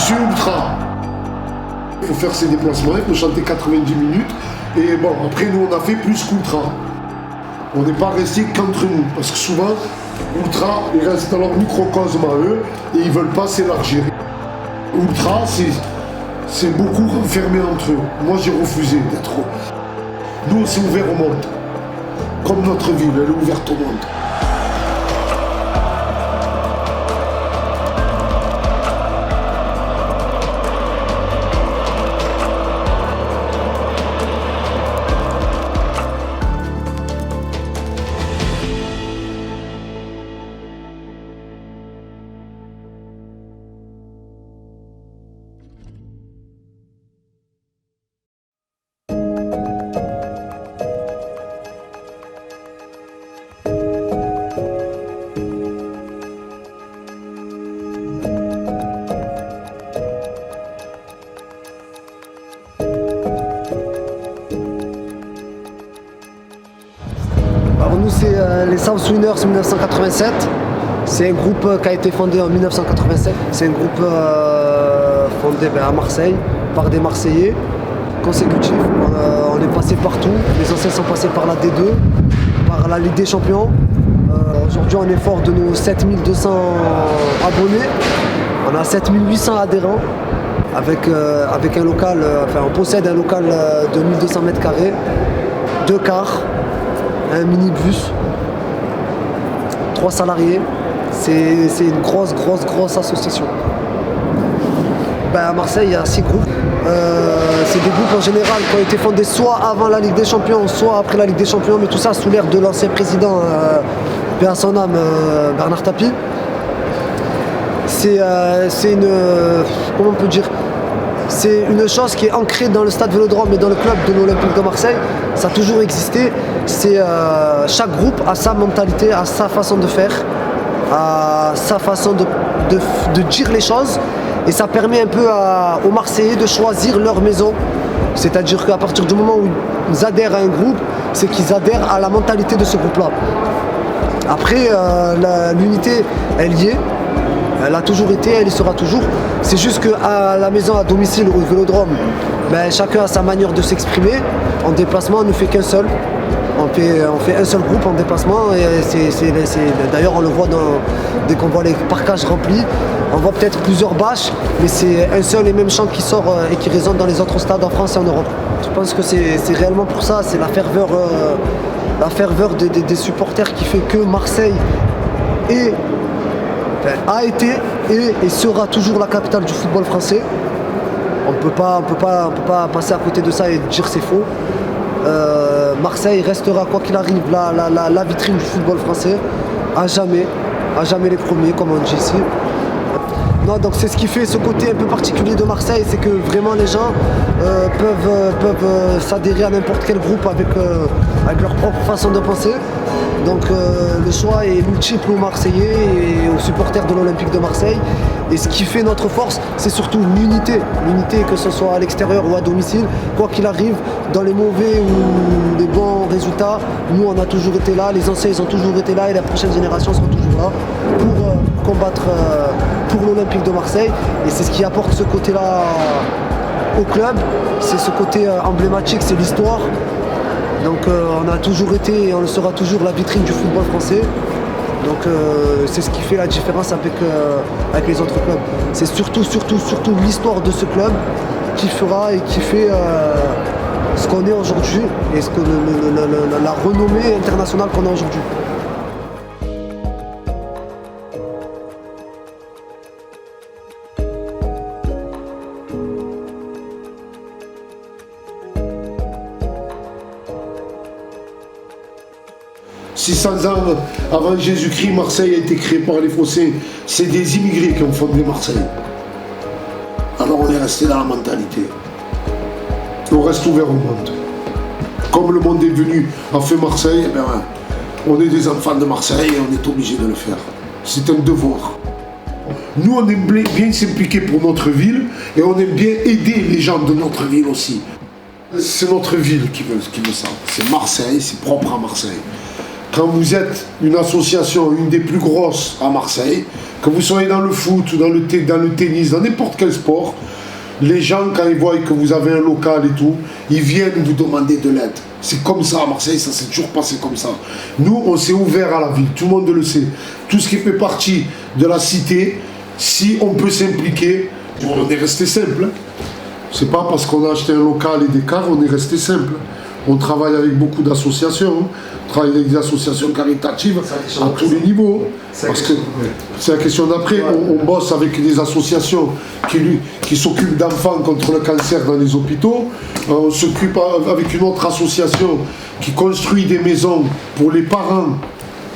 suis ultra. Il faut faire ses déplacements, il faut chanter 90 minutes. Et bon, après nous on a fait plus qu'ultra. On n'est pas resté qu'entre nous, parce que souvent, ultra, ils restent dans leur microcosme à eux et ils veulent pas s'élargir. Ultra, c'est beaucoup renfermé entre eux. Moi j'ai refusé d'être. Nous on s'est ouvert au monde. Comme notre ville, elle est ouverte au monde. Alors nous c'est les South Winners 1987. C'est un groupe qui a été fondé en 1987. C'est un groupe fondé à Marseille par des Marseillais consécutifs. On est passé partout. Les anciens sont passés par la D2, par la Ligue des Champions. Aujourd'hui on est fort de nos 7200 abonnés. On a 7800 adhérents avec un local, on possède un local de 1200 mètres carrés, 2 cars, un minibus, 3 salariés. C'est une grosse association. À Marseille, il y a 6 groupes. C'est des groupes en général qui ont été fondés soit avant la Ligue des Champions, soit après la Ligue des Champions, mais tout ça sous l'ère de l'ancien président, paix à son âme, Bernard Tapie. C'est une... comment on peut dire ? C'est une chose qui est ancrée dans le stade Vélodrome et dans le club de l'Olympique de Marseille. Ça a toujours existé. Chaque groupe a sa mentalité, a sa façon de faire, a sa façon de dire les choses. Et ça permet un peu aux Marseillais de choisir leur maison. C'est-à-dire qu'à partir du moment où ils adhèrent à un groupe, c'est qu'ils adhèrent à la mentalité de ce groupe-là. Après, l'unité, elle y est. Elle a toujours été, elle y sera toujours. C'est juste qu'à la maison, à domicile, au Vélodrome, chacun a sa manière de s'exprimer. En déplacement, on ne fait qu'un seul. On fait un seul groupe en déplacement. Et d'ailleurs, on le voit dès qu'on voit les parcages remplis. On voit peut-être plusieurs bâches, mais c'est un seul et même chant qui sort et qui résonne dans les autres stades en France et en Europe. Je pense que c'est réellement pour ça, c'est la ferveur des supporters qui fait que Marseille a été et sera toujours la capitale du football français. On ne peut pas passer à côté de ça et dire c'est faux. Marseille restera, quoi qu'il arrive, la vitrine du football français, à jamais les premiers, comme on dit ici. Non, donc c'est ce qui fait ce côté un peu particulier de Marseille, c'est que vraiment les gens peuvent s'adhérer à n'importe quel groupe avec leur propre façon de penser. Donc le choix est multiple aux Marseillais et aux supporters de l'Olympique de Marseille. Et ce qui fait notre force, c'est surtout l'unité. L'unité, que ce soit à l'extérieur ou à domicile, quoi qu'il arrive, dans les mauvais ou les bons résultats, nous on a toujours été là, les anciens ils ont toujours été là et la prochaine génération sera toujours là pour combattre pour l'Olympique de Marseille. Et c'est ce qui apporte ce côté-là au club, c'est ce côté emblématique, c'est l'histoire. Donc on a toujours été et on le sera toujours la vitrine du football français. Donc c'est ce qui fait la différence avec les autres clubs. C'est surtout l'histoire de ce club qui fera et qui fait ce qu'on est aujourd'hui et la renommée internationale qu'on a aujourd'hui. « 600 ans avant Jésus-Christ, Marseille a été créée par les Phocéens. C'est des immigrés qui ont fondé Marseille. Alors on est resté dans la mentalité. On reste ouvert au monde. Comme le monde est venu, a fait Marseille, on est des enfants de Marseille et on est obligé de le faire. C'est un devoir. Nous, on aime bien s'impliquer pour notre ville et on aime bien aider les gens de notre ville aussi. C'est notre ville qui veut ça. C'est Marseille, c'est propre à Marseille. quand vous êtes une association, une des plus grosses à Marseille, que vous soyez dans le foot, ou dans le tennis, dans n'importe quel sport, les gens, quand ils voient que vous avez un local et tout, ils viennent vous demander de l'aide. C'est comme ça à Marseille, ça s'est toujours passé comme ça. Nous, on s'est ouvert à la ville, tout le monde le sait. Tout ce qui fait partie de la cité, si on peut s'impliquer, on est resté simple. C'est pas parce qu'on a acheté un local et des cars, on est resté simple. On travaille avec beaucoup d'associations, on travaille avec des associations caritatives à tous les niveaux. Parce que c'est la question d'après. On bosse avec des associations qui s'occupent d'enfants contre le cancer dans les hôpitaux. On s'occupe avec une autre association qui construit des maisons pour les parents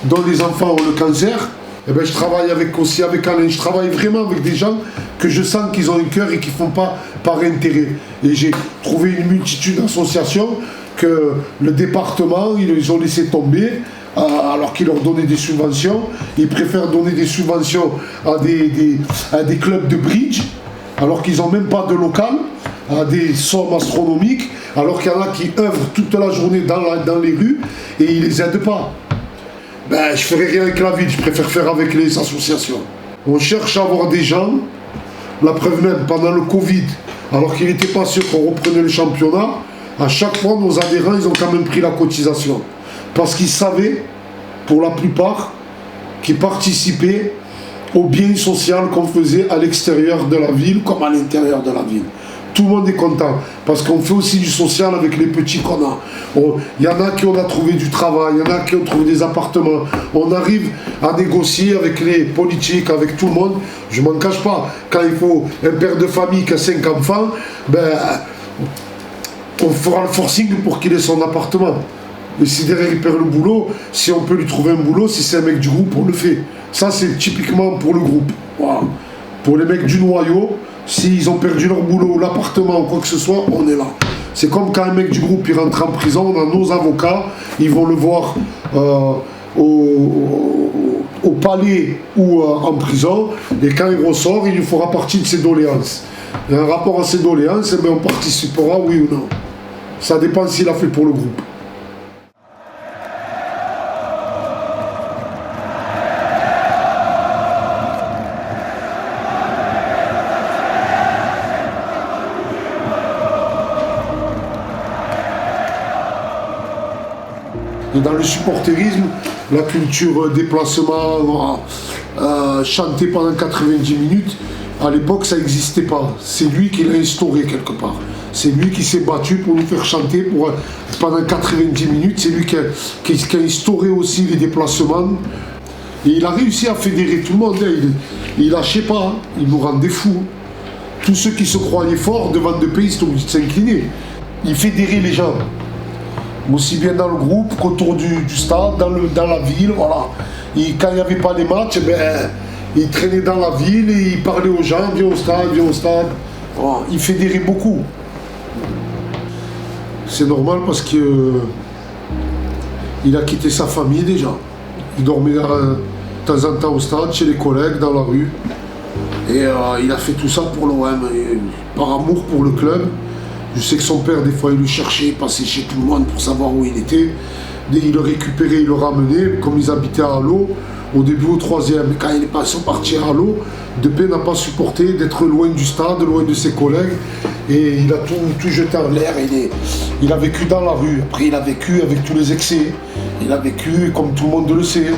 dont les enfants ont le cancer. Et ben, je travaille aussi avec Alain. Je travaille vraiment avec des gens que je sens qu'ils ont un cœur et qui ne font pas par intérêt. Et j'ai trouvé une multitude d'associations que le département, ils ont laissé tomber alors qu'ils leur donnaient des subventions. Ils préfèrent donner des subventions à des clubs de bridge alors qu'ils n'ont même pas de local, à des sommes astronomiques, alors qu'il y en a qui œuvrent toute la journée dans les rues et ils ne les aident pas. Ben, je ne ferai rien avec la ville, je préfère faire avec les associations. On cherche à avoir des gens, la preuve même, pendant le Covid, alors qu'il n'était pas sûr qu'on reprenait le championnat, à chaque fois, nos adhérents, ils ont quand même pris la cotisation. Parce qu'ils savaient, pour la plupart, qu'ils participaient au bien social qu'on faisait à l'extérieur de la ville comme à l'intérieur de la ville. Tout le monde est content, parce qu'on fait aussi du social avec les petits qu'on a. Il y en a qui ont trouvé du travail, il y en a qui ont trouvé des appartements. On arrive à négocier avec les politiques, avec tout le monde. Je ne m'en cache pas. Quand il faut un père de famille qui a 5 enfants, ben, on fera le forcing pour qu'il ait son appartement. Et si derrière il perd le boulot, si on peut lui trouver un boulot, si c'est un mec du groupe, on le fait. Ça, c'est typiquement pour le groupe. Voilà. Pour les mecs du noyau, s'ils ont perdu leur boulot, l'appartement ou quoi que ce soit, on est là. C'est comme quand un mec du groupe il rentre en prison, on a nos avocats, ils vont le voir au palais ou en prison, et quand il ressort, il lui fera partie de ses doléances. Il y a un rapport à ses doléances, et bien on participera, oui ou non. Ça dépend s'il a fait pour le groupe. Et dans le supporterisme, la culture déplacement, chanter pendant 90 minutes, à l'époque ça n'existait pas. C'est lui qui l'a instauré quelque part. C'est lui qui s'est battu pour nous faire chanter pendant 90 minutes. C'est lui qui a instauré aussi les déplacements. Et il a réussi à fédérer tout le monde. Il lâchait pas, il nous rendait fous. Tous ceux qui se croyaient forts devant deux pays, ils sont obligés de s'incliner. Il fédérait les gens. Aussi bien dans le groupe qu'autour du stade, dans la ville, voilà. Et quand il n'y avait pas les matchs, ben, il traînait dans la ville et il parlait aux gens, viens au stade, viens au stade. Voilà. Il fédérait beaucoup. C'est normal parce que il a quitté sa famille déjà. Il dormait de temps en temps au stade, chez les collègues, dans la rue. Et il a fait tout ça pour l'OM, par amour pour le club. Je sais que son père, des fois, il le cherchait, il passait chez tout le monde pour savoir où il était. Il le récupérait, il le ramenait, comme ils habitaient à Allo, au début au 3e. Quand ils sont partis à Allo, Depay n'a pas supporté d'être loin du stade, loin de ses collègues. Et il a tout jeté en l'air. Il a vécu dans la rue. Après, il a vécu avec tous les excès. Il a vécu comme tout le monde le sait.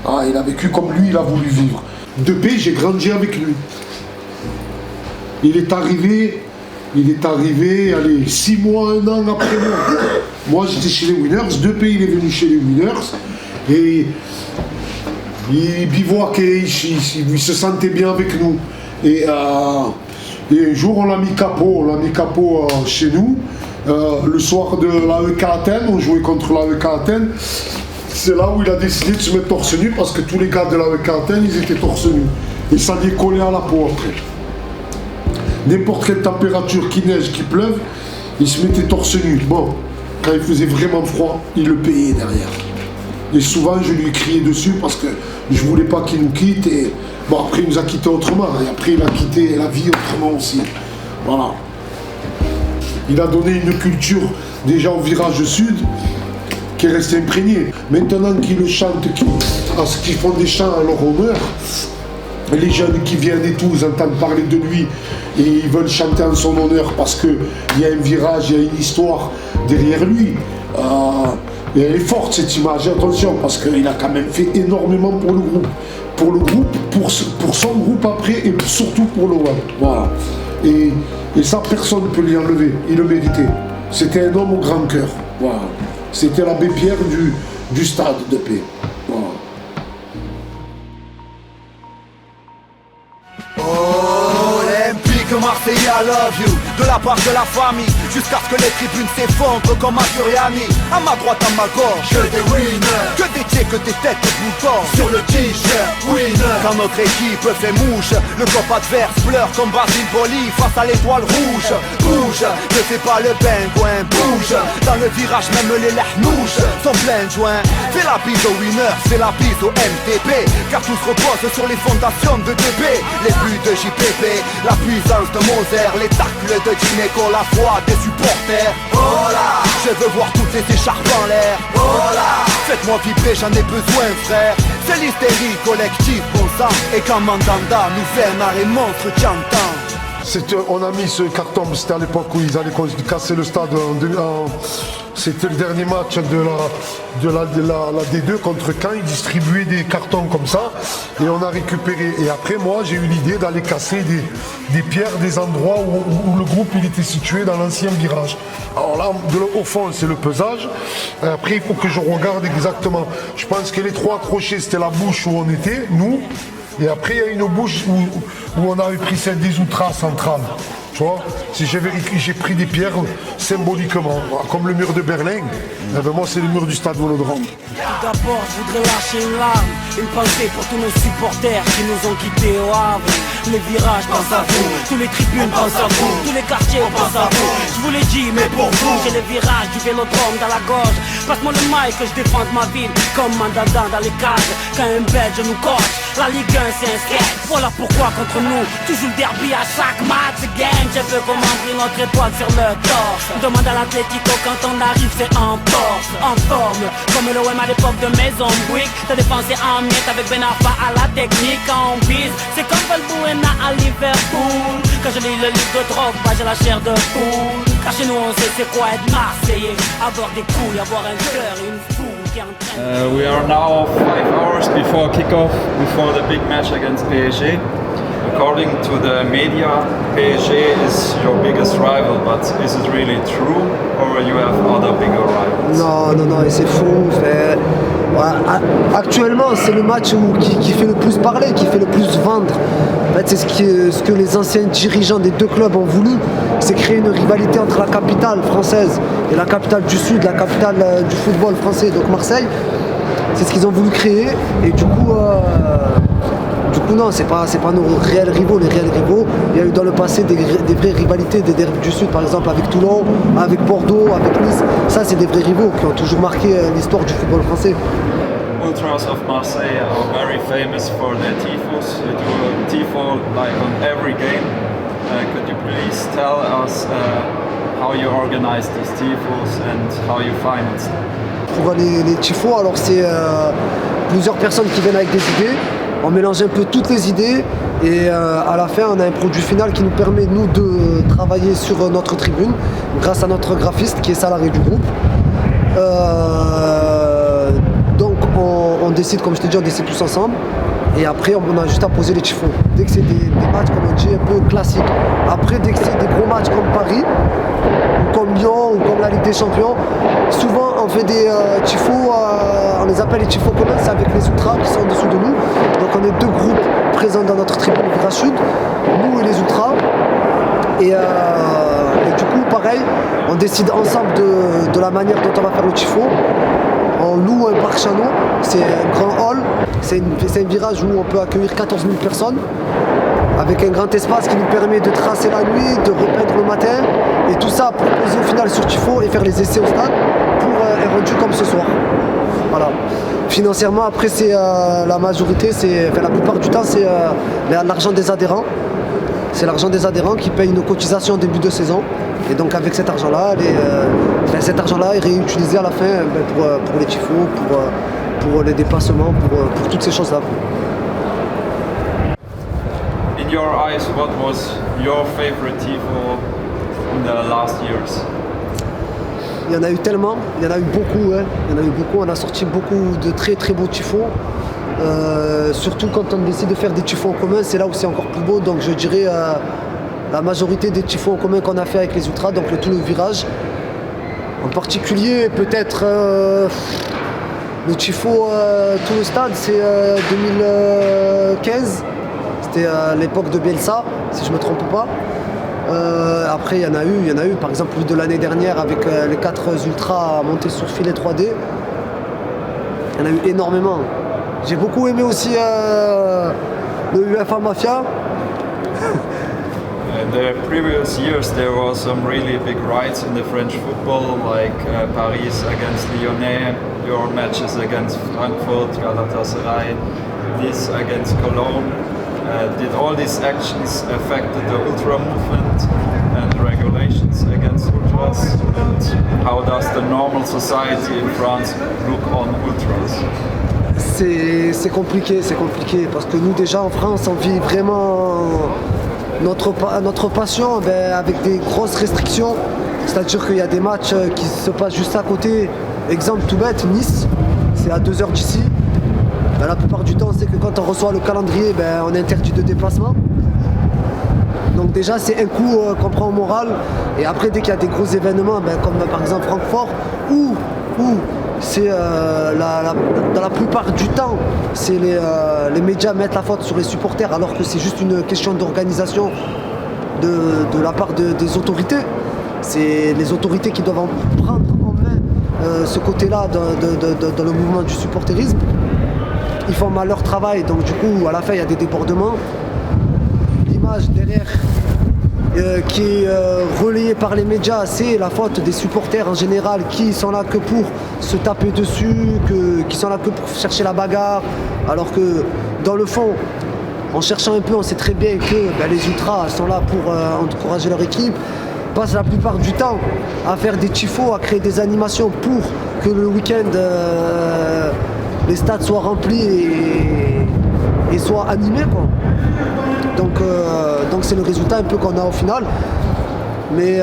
Il a vécu comme lui, il a voulu vivre. Depay, j'ai grandi avec lui. Il est arrivé, allez, 6 mois, 1 an après moi. Moi, j'étais chez les Winners. Depay, il est venu chez les Winners. Et il bivouaquait, il se sentait bien avec nous. Et un jour, on l'a mis capot. Chez nous. Le soir de l'AEK Athènes, on jouait contre l'AEK Athènes. C'est là où il a décidé de se mettre torse nu parce que tous les gars de l'AEK Athènes, ils étaient torse nu. Et ça lui est collé à la peau après. N'importe quelle température, qu'il neige, qu'il pleuve, il se mettait torse nu. Bon, quand il faisait vraiment froid, il le payait derrière. Et souvent, je lui criais dessus parce que je voulais pas qu'il nous quitte. Et bon, après, il nous a quittés autrement. Et après, il a quitté la vie autrement aussi. Voilà. Il a donné une culture déjà au virage sud. qui est resté imprégné. Maintenant qu'ils le chantent, qu'ils font des chants à leur honneur, les jeunes qui viennent et tout, ils entendent parler de lui et ils veulent chanter en son honneur parce qu'il y a un virage, il y a une histoire derrière lui. Et elle est forte cette image, attention, parce qu'il a quand même fait énormément pour le groupe. Pour son groupe après et surtout pour l'OM. Voilà. Et ça, personne ne peut lui enlever. Il le méritait. C'était un homme au grand cœur. Voilà. C'était l'abbé Pierre du stade de paix. Voilà. Marseille, I love you, de la part de la famille, jusqu'à ce que les tribunes s'effondrent comme à Furiani. À ma droite, à ma gauche, que des winners, que des tiers, que des têtes de boutons. Sur le t-shirt, winner. Quand notre équipe fait mouche, le cop adverse pleure comme Basile Boli face à l'étoile rouge. Bouge, ne fais pas le pingouin, bouge. Dans le virage, même les lahnouches sont pleins de joints. Fais la bise aux winners, fais la bise au MTP, car tout se repose sur les fondations de DB. Les buts de JPP, la puissance de Moser, les tacles de Gineco, la foi des supporters. Oh là, je veux voir toutes ces écharpes en l'air. Oh là, faites-moi vibrer, j'en ai besoin frère. C'est l'hystérie collective, bon sang. Et quand Mandanda nous fait un arrêt monstre, tu entends. On a mis ce carton, c'était à l'époque où ils allaient casser le stade. C'était le dernier match de la D2 contre Caen. Ils distribuaient des cartons comme ça et on a récupéré. Et après, moi, j'ai eu l'idée d'aller casser des pierres, des endroits où le groupe il était situé dans l'ancien virage. Alors là, au fond, c'est le pesage. Après, il faut que je regarde exactement. Je pense que les 3 crochets, c'était la bouche où on était, nous. Et après, il y a une bouche où on avait pris celle des outras centrales. Tu vois, si j'ai pris des pierres symboliquement, comme le mur de Berlin. Eh ben moi, c'est le mur du stade Vélodrome. Tout d'abord, je voudrais lâcher une larme, une pensée pour tous nos supporters qui nous ont quittés au Havre. Les virages pensent à vous, tous les tribunes pensent à vous, tous les quartiers pensent à vous. Je vous l'ai dit, mais pour vous, j'ai les virages du Vélodrome dans la gorge. Passe-moi le mic que je défende ma ville comme Mandanda dans les cages. Quand un Belge nous coche, la Ligue 1 c'est un sketch. Voilà pourquoi contre nous, toujours le derby à chaque match game. Je veux commander notre étoile sur le torse. Demande à l'Atlético quand on arrive c'est en force, en forme. Comme l'OM à l'époque de Maison Bouygues. Ta défense est en miettes avec Ben Arfa à la technique en bise. C'est comme Valbuena à Liverpool. Quand je lis le livre de drogue, bah j'ai la chair de poule. Car chez nous on sait c'est quoi être Marseillais. Avoir des couilles, avoir un cœur et une foule qui entraîne. We are now 5 hours before kickoff, before the big match against PSG. According to the media, PSG is your biggest rival, but is it really true, or you have other bigger rivals? Non, et c'est faux. Actuellement, c'est le match qui fait le plus parler, qui fait le plus vendre. En fait, c'est ce que les anciens dirigeants des 2 clubs ont voulu, c'est créer une rivalité entre la capitale française et la capitale du Sud, la capitale du football français, donc Marseille. C'est ce qu'ils ont voulu créer, et du coup non, c'est pas nos réels rivaux. Les réels rivaux, il y a eu dans le passé des vraies rivalités, des derbys du Sud par exemple avec Toulon, avec Bordeaux, avec Nice. Ça c'est des vrais rivaux qui ont toujours marqué l'histoire du football français. Ultras of Marseille are very famous for their tifos. They do a tifo like on every game. Could you please tell us how you organize these tifos and how you finance them? Pour les tifos, alors c'est plusieurs personnes qui viennent avec des idées. On mélange un peu toutes les idées et à la fin on a un produit final qui nous permet nous de travailler sur notre tribune grâce à notre graphiste qui est salarié du groupe. Donc on décide, comme je t'ai dit, on décide tous ensemble et après on a juste à poser les tifos. Dès que c'est des matchs comme on dit un peu classiques. Après dès que c'est des gros matchs comme Paris ou comme Lyon ou comme la Ligue des Champions, souvent on fait des tifos, on les appelle les tifos communs, c'est avec les ultras qui sont en dessous de nous. Donc on est 2 groupes présents dans notre tribune Virage Sud, nous et les ultras. Et du coup pareil, on décide ensemble de la manière dont on va faire le tifo. On loue un parc Chano, c'est un grand hall, c'est un virage où on peut accueillir 14 000 personnes avec un grand espace qui nous permet de tracer la nuit, de repeindre le matin et tout ça pour poser au final sur tifo et faire les essais au stade pour un rendu comme ce soir. Voilà. Financièrement après c'est la majorité, la plupart du temps c'est l'argent des adhérents. c'est l'argent des adhérents qui payent nos cotisations en début de saison. Et donc avec cet argent-là, cet argent-là est réutilisé à la fin pour les tifos, pour les déplacements, pour toutes ces choses-là. In your eyes, what was your favorite tifo in the last years? Il y en a eu tellement, il y en a eu beaucoup, hein. Il y en a eu beaucoup, on a sorti beaucoup de très très beaux tifos. Surtout quand on décide de faire des tifos en commun, c'est là où c'est encore plus beau. Donc je dirais la majorité des tifos en commun qu'on a fait avec les Ultras, donc tout le virage. En particulier peut-être le tifo tout le stade, c'est 2015. C'était à l'époque de Bielsa, si je ne me trompe pas. Après, il y en a eu, par exemple, de l'année dernière avec les 4 Ultras montés sur filet 3D. Il y en a eu énormément. J'ai beaucoup aimé aussi le UEFA Mafia. In the previous years, there was some really big rights in the French football, like Paris against Lyonnais, your matches against Frankfurt, Galatasaray, this against Cologne. Did all these actions affect the ultra movement and regulations against ultras? And how does the normal society in France look on ultras? C'est compliqué parce que nous déjà en France on vit vraiment notre passion avec des grosses restrictions. C'est-à-dire qu'il y a des matchs qui se passent juste à côté. Exemple tout bête, Nice, c'est à 2 heures d'ici. La plupart du temps, on sait que quand on reçoit le calendrier, on est interdit de déplacement. Donc déjà, c'est un coup qu'on prend au moral. Et après, dès qu'il y a des gros événements, comme par exemple Francfort, où c'est dans la plupart du temps, c'est les médias mettent la faute sur les supporters, alors que c'est juste une question d'organisation de la part des autorités. C'est les autorités qui doivent prendre en main ce côté-là dans le mouvement du supporterisme. Ils font mal leur travail, donc du coup à la fin il y a des débordements. L'image derrière qui est relayée par les médias, c'est la faute des supporters en général qui sont là que pour se taper dessus, qui sont là que pour chercher la bagarre, alors que dans le fond, en cherchant un peu, on sait très bien que les ultras sont là pour encourager leur équipe, passent la plupart du temps à faire des tifos, à créer des animations pour que le week-end les stades soient remplis et soient animés, quoi. Donc c'est le résultat un peu qu'on a au final. Mais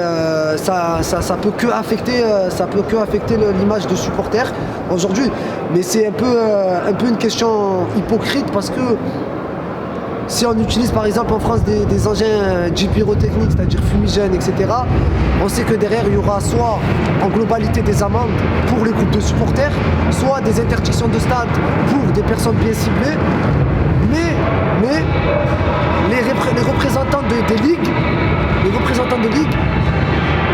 ça peut que affecter l'image de supporters aujourd'hui. Mais c'est un peu une question hypocrite parce que si on utilise par exemple en France des engins pyrotechniques, c'est-à-dire fumigènes, etc., on sait que derrière il y aura soit en globalité des amendes pour les groupes de supporters, soit des interdictions de stade pour des personnes bien ciblées. Mais les représentants des ligues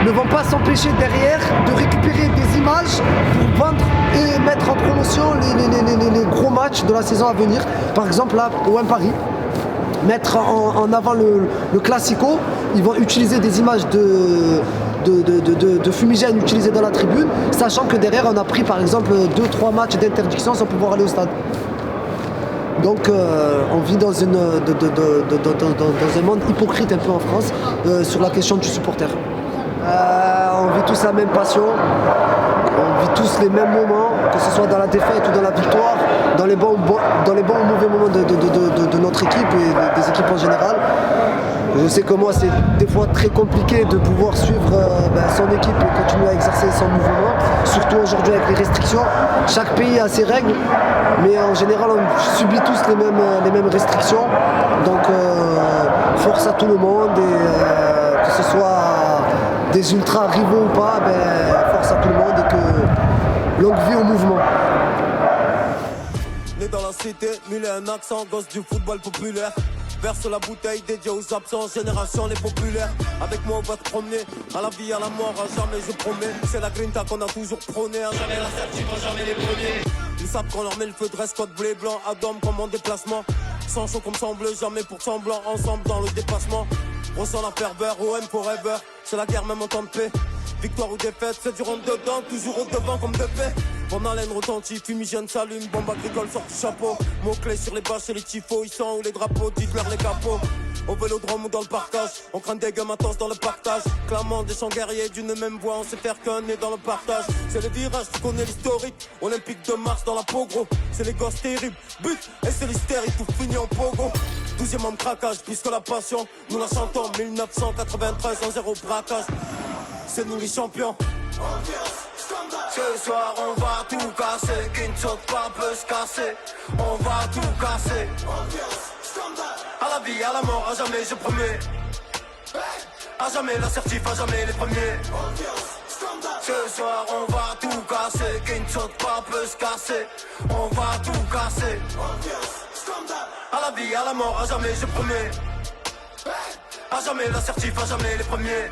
ne vont pas s'empêcher derrière de récupérer des images pour vendre et mettre en promotion les gros matchs de la saison à venir. Par exemple là, OM Paris, mettre en avant le Classico, ils vont utiliser des images de fumigènes utilisés dans la tribune, sachant que derrière on a pris par exemple 2-3 matchs d'interdiction sans pouvoir aller au stade. Donc on vit dans un monde hypocrite un peu en France sur la question du supporter. On vit tous la même passion, on vit tous les mêmes moments, que ce soit dans la défaite ou dans la victoire, dans les bons ou mauvais moments de notre équipe et des équipes en général. Je sais que moi c'est des fois très compliqué de pouvoir suivre son équipe et continuer à exercer son mouvement, surtout aujourd'hui avec les restrictions. Chaque pays a ses règles, mais en général on subit tous les mêmes restrictions. Donc force à tout le monde et que ce soit des ultras rivaux ou pas, force à tout le monde et que longue vie au mouvement. Né dans la cité, mulet un accent, gosse du football populaire. Verse la bouteille dédiée aux absents, génération les populaires. Avec moi on va te promener, à la vie, à la mort, à jamais je promets. C'est la grinta qu'on a toujours prôné, à jamais la certitude, jamais les premiers. Ils savent qu'on leur met le feu, dress code bleu et blanc, Adam comme en déplacement. Sans chaud comme semble, jamais pour semblant, ensemble dans le dépassement. Ressent la ferveur, OM forever, c'est la guerre même en temps de paix. Victoire ou défaite, c'est du rentre dedans, toujours au devant comme de fait. Pendant l'aine retentit, fumigène s'allume, bombe agricole sort du chapeau. Mots-clés sur les bâches et les tifos, ils sont où les drapeaux, dites-leur les capots. au vélodrome ou dans le partage. On craint des gamins matos dans le partage. Clamant des chants guerriers d'une même voix, on sait faire qu'un nez dans le partage. C'est les virages, tu connais l'historique. Olympique de Mars dans la peau gros. C'est les gosses terribles, but et c'est l'hystérie, tout fini en pogo. 12e homme craquage, plus que la passion. Nous la chantons 1993 en zéro braquage. C'est nous les champions. Ce soir on va tout casser. Qui ne saute pas peut se casser. On va tout casser. À la vie, à la mort, à jamais je promets. À jamais l'assertif, à jamais les premiers. Ce soir on va tout casser. Qui ne saute pas peut se casser. On va tout casser. À la vie, à la mort, à jamais je promets. À jamais l'assertif, à jamais les premiers.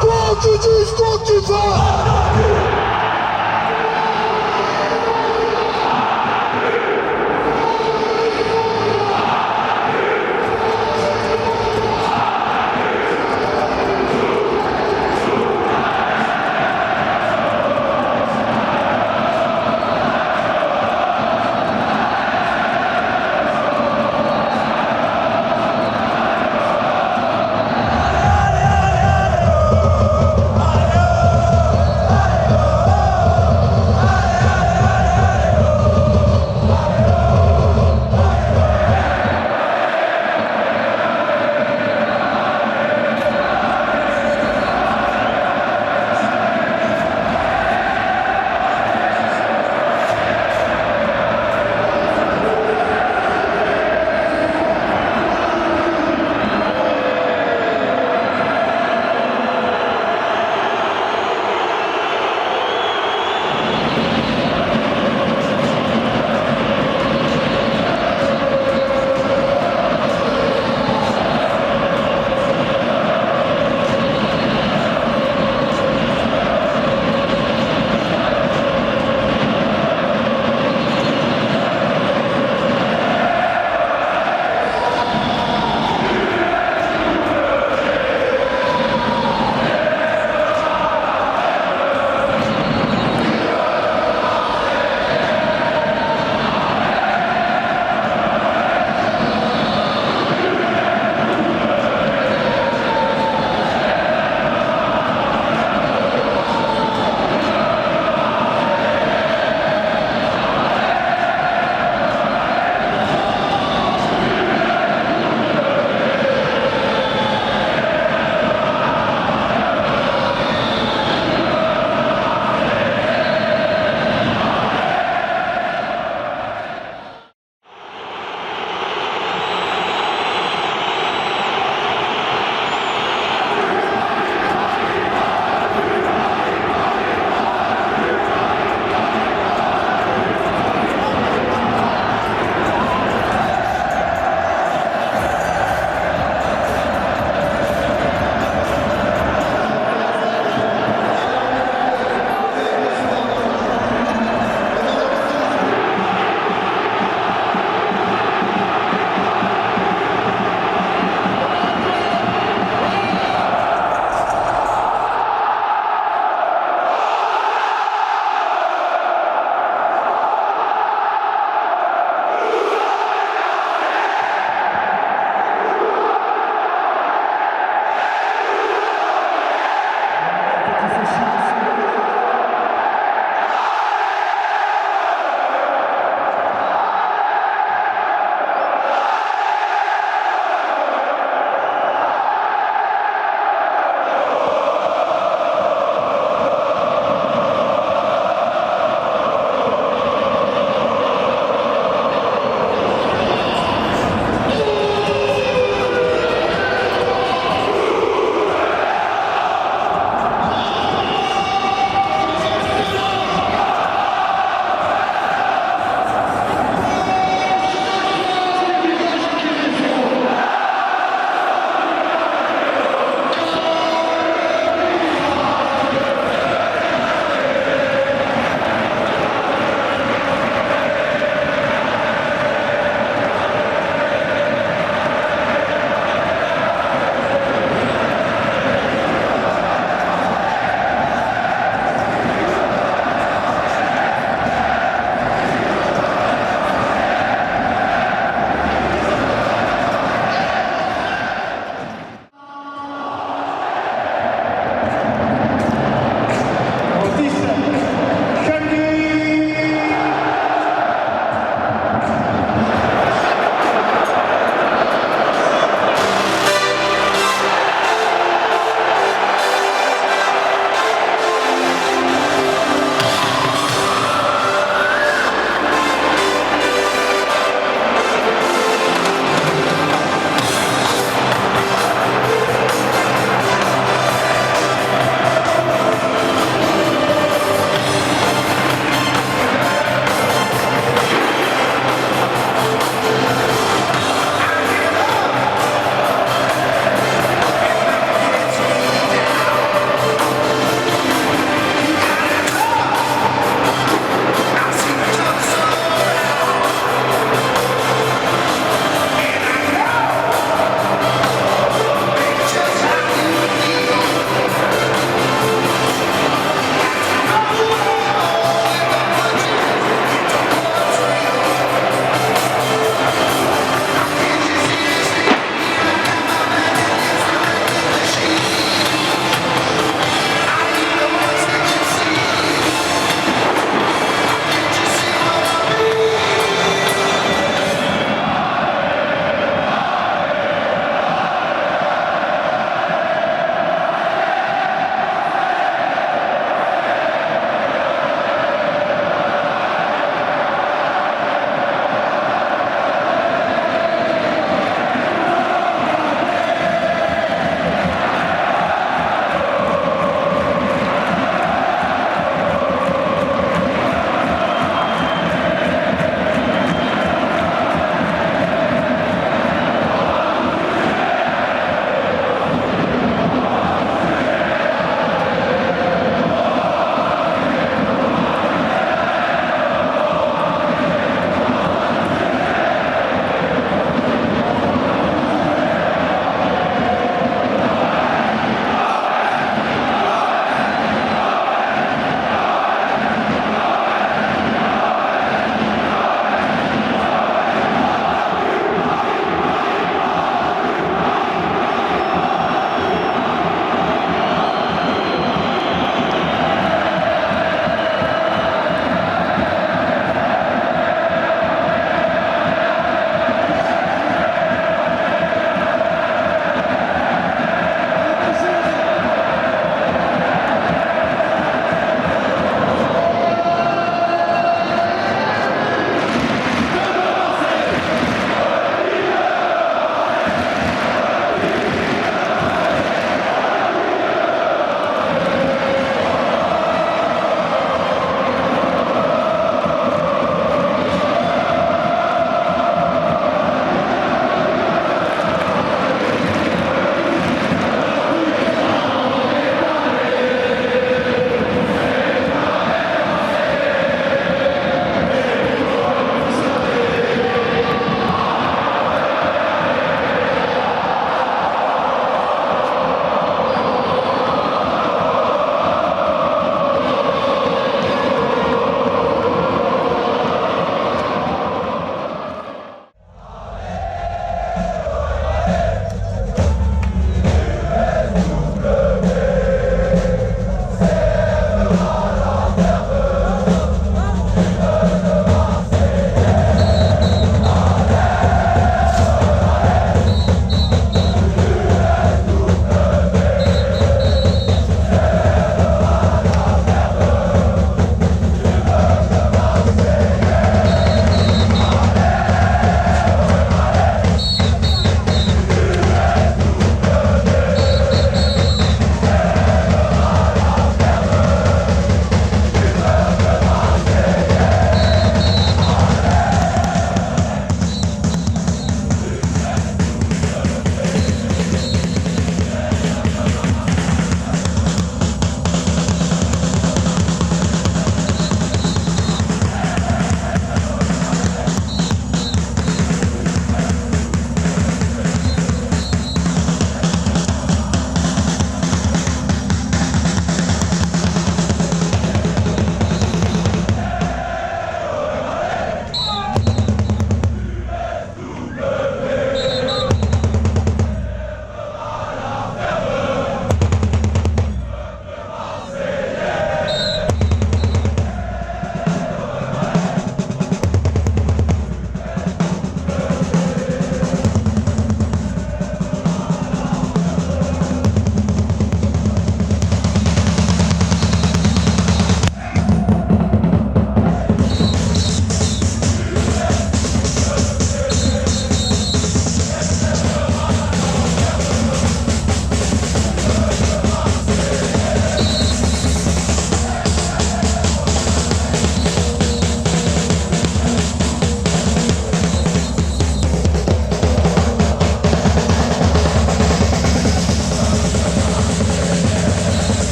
Quand tu dis, quand tu vas